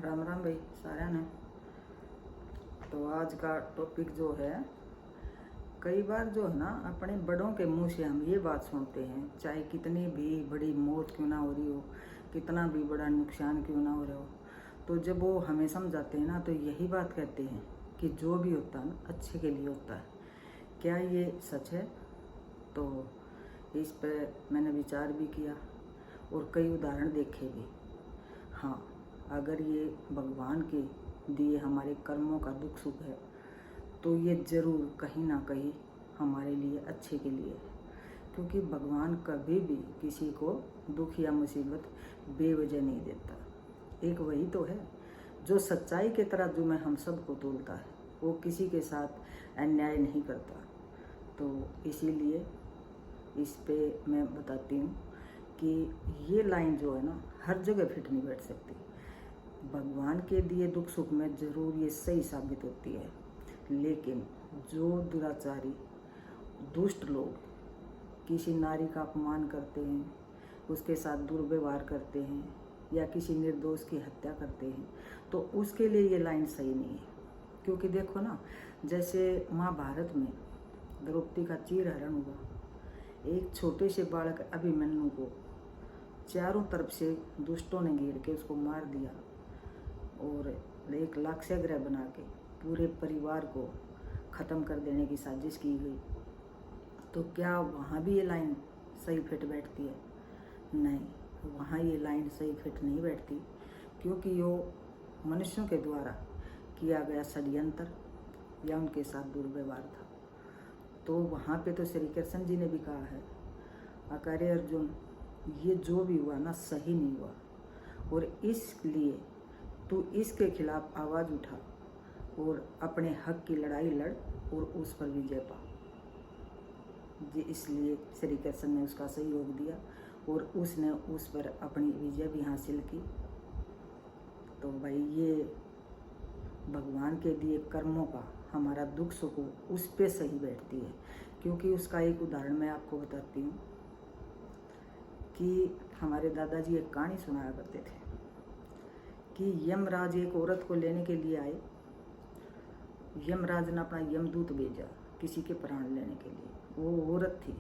राम राम भाई सारा ने। तो आज का टॉपिक जो है, कई बार जो है ना अपने बड़ों के मुंह से हम ये बात सुनते हैं, चाहे कितनी भी बड़ी मौत क्यों ना हो रही हो, कितना भी बड़ा नुकसान क्यों ना हो रहा हो, तो जब वो हमें समझाते हैं ना तो यही बात कहते हैं कि जो भी होता है ना अच्छे के लिए होता है। क्या ये सच है? तो इस पर मैंने विचार भी किया और कई उदाहरण देखे भी। हाँ, अगर ये भगवान के दिए हमारे कर्मों का दुख सुख है तो ये ज़रूर कहीं ना कहीं हमारे लिए अच्छे के लिए है, क्योंकि भगवान कभी भी किसी को दुख या मुसीबत बेवजह नहीं देता। एक वही तो है जो सच्चाई के तराजू में हम सबको तोलता है, वो किसी के साथ अन्याय नहीं करता। तो इसीलिए इस पे मैं बताती हूँ कि ये लाइन जो है ना हर जगह फिट नहीं बैठ सकती। भगवान के दिए दुख सुख में ज़रूर ये सही साबित होती है, लेकिन जो दुराचारी दुष्ट लोग किसी नारी का अपमान करते हैं, उसके साथ दुर्व्यवहार करते हैं या किसी निर्दोष की हत्या करते हैं, तो उसके लिए ये लाइन सही नहीं है। क्योंकि देखो ना, जैसे महाभारत में द्रौपदी का चीरहरण हुआ, एक छोटे से बालक अभिमन्यु को चारों तरफ से दुष्टों ने घेर के उसको मार दिया और एक लाक्षागृह बना के पूरे परिवार को ख़त्म कर देने की साजिश की गई। तो क्या वहाँ भी ये लाइन सही फिट बैठती है? नहीं, वहाँ ये लाइन सही फिट नहीं बैठती, क्योंकि वो मनुष्यों के द्वारा किया गया षड्यंत्र या उनके साथ दुर्व्यवहार था। तो वहाँ पे तो श्री कृष्ण जी ने भी कहा है, अकार्य अर्जुन, ये जो भी हुआ ना सही नहीं हुआ, और इसलिए तू इसके खिलाफ आवाज़ उठा और अपने हक की लड़ाई लड़ और उस पर विजय पा। जी, इसलिए श्री कृष्ण ने उसका सहयोग दिया और उसने उस पर अपनी विजय भी हासिल की। तो भाई ये भगवान के दिए कर्मों का हमारा दुख सुख उस पे सही बैठती है। क्योंकि उसका एक उदाहरण मैं आपको बताती हूँ कि हमारे दादाजी एक कहानी सुनाया करते थे कि यमराज एक औरत को लेने के लिए आए। यमराज ने अपना यमदूत भेजा किसी के प्राण लेने के लिए। वो औरत थी।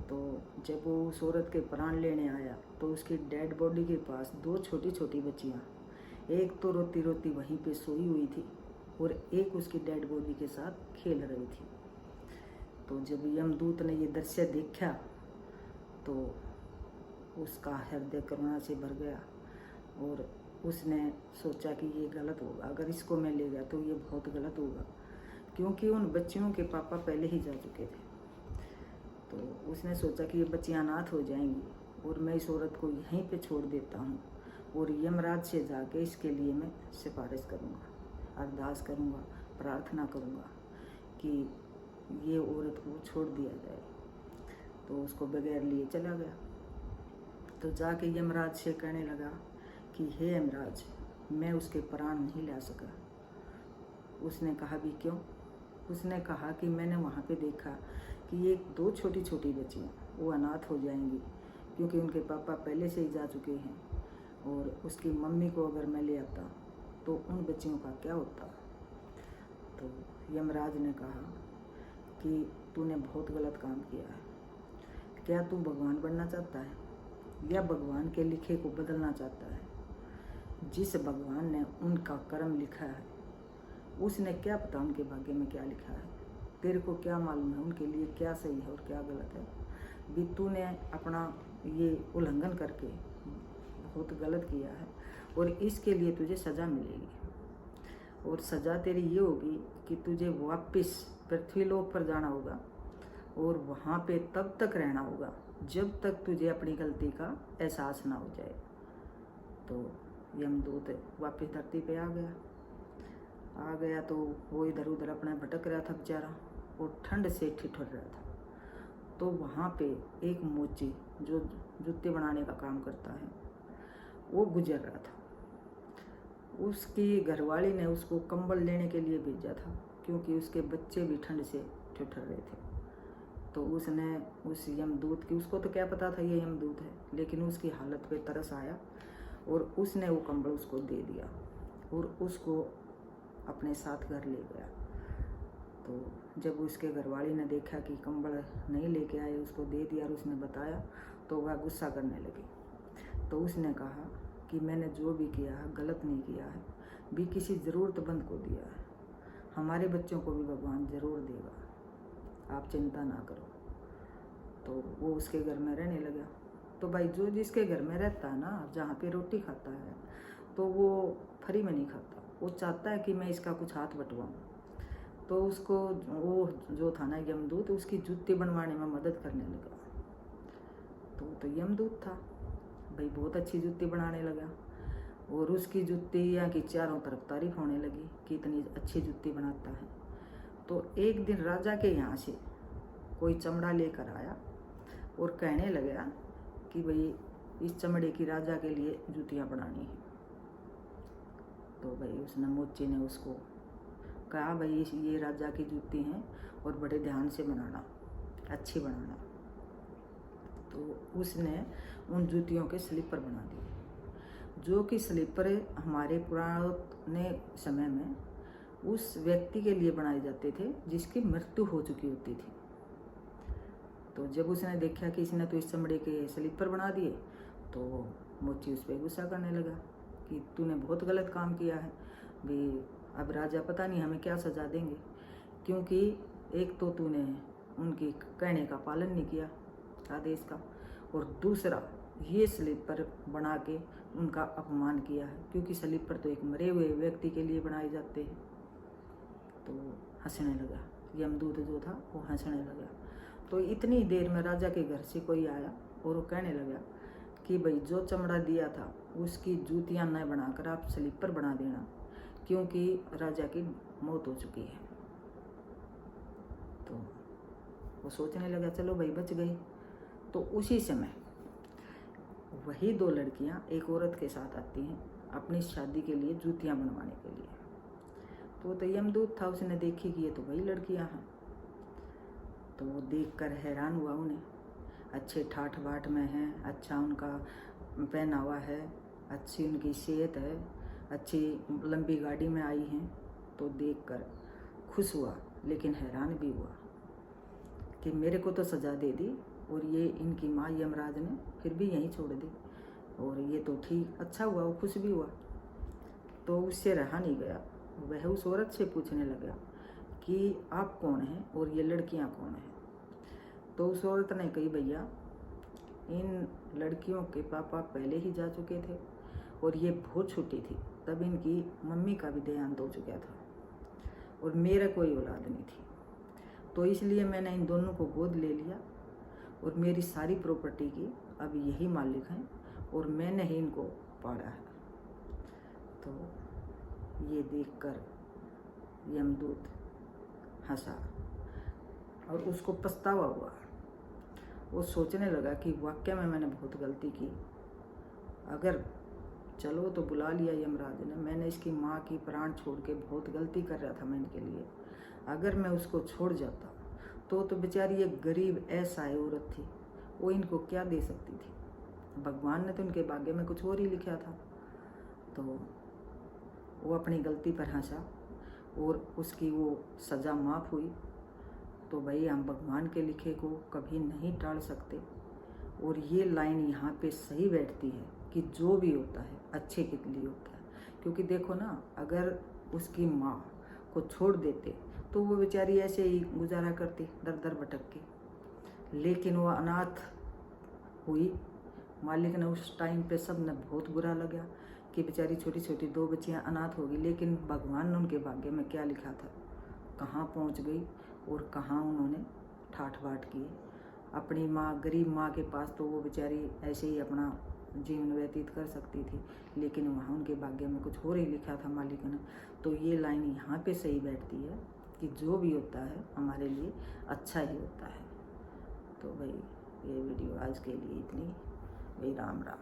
तो जब वो उस औरत के प्राण लेने आया तो उसकी डेड बॉडी के पास दो छोटी छोटी बच्चियाँ, एक तो रोती रोती वहीं पे सोई हुई थी और एक उसकी डेड बॉडी के साथ खेल रही थी। तो जब यमदूत ने ये दृश्य देखा तो उसका हृदय करुणा से भर गया और उसने सोचा कि ये गलत होगा, अगर इसको मैं ले गया तो ये बहुत गलत होगा, क्योंकि उन बच्चियों के पापा पहले ही जा चुके थे। तो उसने सोचा कि ये बच्चियां अनाथ हो जाएंगी और मैं इस औरत को यहीं पे छोड़ देता हूँ और यमराज से जाके इसके लिए मैं सिफारिश करूँगा, अरदास करूँगा, प्रार्थना करूँगा कि ये औरत को छोड़ दिया जाए। तो उसको बगैर लिए चला गया। तो जाके यमराज से कहने लगा कि हे यमराज, मैं उसके प्राण नहीं ला सका। उसने कहा भी क्यों? उसने कहा कि मैंने वहाँ पे देखा कि एक दो छोटी छोटी बच्चियाँ वो अनाथ हो जाएंगी, क्योंकि उनके पापा पहले से ही जा चुके हैं, और उसकी मम्मी को अगर मैं ले आता तो उन बच्चियों का क्या होता। तो यमराज ने कहा कि तूने बहुत गलत काम किया है। क्या तू भगवान बनना चाहता है या भगवान के लिखे को बदलना चाहता है? जिस भगवान ने उनका कर्म लिखा है उसने क्या पता उनके भाग्य में क्या लिखा है। तेरे को क्या मालूम है उनके लिए क्या सही है और क्या गलत है? भी तूने अपना ये उल्लंघन करके बहुत गलत किया है और इसके लिए तुझे सज़ा मिलेगी। और सज़ा तेरी ये होगी कि तुझे वापस पृथ्वीलोक पर जाना होगा और वहाँ पे तब तक रहना होगा जब तक तुझे अपनी गलती का एहसास ना हो जाए। तो यमदूत वापस धरती पे आ गया तो वो इधर उधर अपना भटक रहा था बेचारा और ठंड से ठिठुर रहा था। तो वहाँ पे एक मोची जो जूते बनाने का काम करता है वो गुजर रहा था। उसकी घरवाली ने उसको कंबल लेने के लिए भेजा था, क्योंकि उसके बच्चे भी ठंड से ठिठुर रहे थे। तो उसने उस यमदूत की, उसको तो क्या पता था ये यमदूत है, लेकिन उसकी हालत पे तरस आया और उसने वो कंबल उसको दे दिया और उसको अपने साथ घर ले गया। तो जब उसके घरवाली ने देखा कि कंबल नहीं लेके आए, उसको दे दिया और उसने बताया, तो वह गुस्सा करने लगी। तो उसने कहा कि मैंने जो भी किया है गलत नहीं किया है, भी किसी ज़रूरतमंद को दिया है, हमारे बच्चों को भी भगवान ज़रूर देगा, आप चिंता ना करो। तो वो उसके घर में रहने लगा। तो भाई जो जिसके घर में रहता है ना, जहाँ पे रोटी खाता है, तो वो फ्री में नहीं खाता, वो चाहता है कि मैं इसका कुछ हाथ बटवाऊँ। तो उसको वो जो था ना यमदूत, उसकी जूती बनवाने में मदद करने लगा। तो यमदूत था भाई, बहुत अच्छी जूती बनाने लगा और उसकी जूतियाँ की चारों तरफ तारीफ होने लगी कि इतनी अच्छी जूती बनाता है। तो एक दिन राजा के यहाँ से कोई चमड़ा लेकर आया और कहने लगा कि भाई इस चमड़े की राजा के लिए जूतियाँ बनानी है। तो भाई उसने मोची ने उसको कहा भाई ये राजा की जूती हैं और बड़े ध्यान से बनाना, अच्छी बनाना। तो उसने उन जूतियों के स्लीपर बना दिए, जो कि स्लीपर हमारे पुराने समय में उस व्यक्ति के लिए बनाए जाते थे जिसकी मृत्यु हो चुकी होती थी। तो जब उसने देखा कि इसने तो इस चमड़े के स्लीपर बना दिए, तो मोची उस पर गुस्सा करने लगा कि तूने बहुत गलत काम किया है भी, अब राजा पता नहीं हमें क्या सज़ा देंगे, क्योंकि एक तो तूने उनकी कहने का पालन नहीं किया आदेश का, और दूसरा ये स्लीपर बना के उनका अपमान किया है, क्योंकि स्लीपर तो एक मरे हुए व्यक्ति के लिए बनाए जाते हैं। तो हंसने लगा यमदूत जो था, वो हंसने लगा। तो इतनी देर में राजा के घर से कोई आया और वो कहने लगा कि भाई जो चमड़ा दिया था उसकी जूतियाँ न बनाकर आप स्लीपर बना देना, क्योंकि राजा की मौत हो चुकी है। तो वो सोचने लगा चलो भाई बच गई। तो उसी समय वही दो लड़कियां एक औरत के साथ आती हैं अपनी शादी के लिए जूतियां बनवाने के लिए। तो यमदूत था, उसने देखी कि ये तो वही लड़कियां हैं। तो वो देखकर हैरान हुआ उन्हें, अच्छे ठाठ बाट में हैं, अच्छा उनका पहनावा है, अच्छी उनकी सेहत है, अच्छी लंबी गाड़ी में आई हैं। तो देखकर खुश हुआ, लेकिन हैरान भी हुआ कि मेरे को तो सज़ा दे दी और ये इनकी माँ यमराज ने फिर भी यहीं छोड़ दी, और ये तो ठीक अच्छा हुआ, वो खुश भी हुआ। तो उससे रहा नहीं गया, वह उस औरत से पूछने लगा कि आप कौन हैं और ये लड़कियां कौन हैं। तो उस औरत ने कही भैया इन लड़कियों के पापा पहले ही जा चुके थे और ये बहुत छोटी थी, तब इनकी मम्मी का भी देहांत हो चुका था और मेरा कोई औलाद नहीं थी, तो इसलिए मैंने इन दोनों को गोद ले लिया और मेरी सारी प्रॉपर्टी की अब यही मालिक हैं और मैंने ही इनको पाला है। तो ये देखकर यमदूत हंसा और उसको पछतावा हुआ। वो सोचने लगा कि वाकई में मैंने बहुत गलती की, अगर चलो तो बुला लिया यमराज ने, मैंने इसकी माँ की प्राण छोड़ के बहुत गलती कर रहा था मैं इनके लिए, अगर मैं उसको छोड़ जाता तो बेचारी एक गरीब असहाय औरत थी, वो इनको क्या दे सकती थी, भगवान ने तो इनके भाग्य में कुछ और ही लिखा था। तो वो अपनी गलती पर हंसा और उसकी वो सज़ा माफ़ हुई। तो भाई हम भगवान के लिखे को कभी नहीं टाल सकते, और ये लाइन यहाँ पे सही बैठती है कि जो भी होता है अच्छे के लिए होता है, क्योंकि देखो ना, अगर उसकी माँ को छोड़ देते तो वो बेचारी ऐसे ही गुजारा करती दर दर भटक के, लेकिन वो अनाथ हुई। मालिक ने उस टाइम पे सब ने बहुत बुरा लगा कि बेचारी छोटी छोटी दो बच्चियां अनाथ हो गई, लेकिन भगवान ने उनके भाग्य में क्या लिखा था, कहाँ पहुँच गई और कहाँ उन्होंने ठाठ बाट किए। अपनी माँ, गरीब माँ के पास तो वो बेचारी ऐसे ही अपना जीवन व्यतीत कर सकती थी, लेकिन वहाँ उनके भाग्य में कुछ और ही लिखा था मालिक ने। तो ये लाइन यहाँ पे सही बैठती है कि जो भी होता है हमारे लिए अच्छा ही होता है। तो भाई ये वीडियो आज के लिए इतनी, भाई राम राम।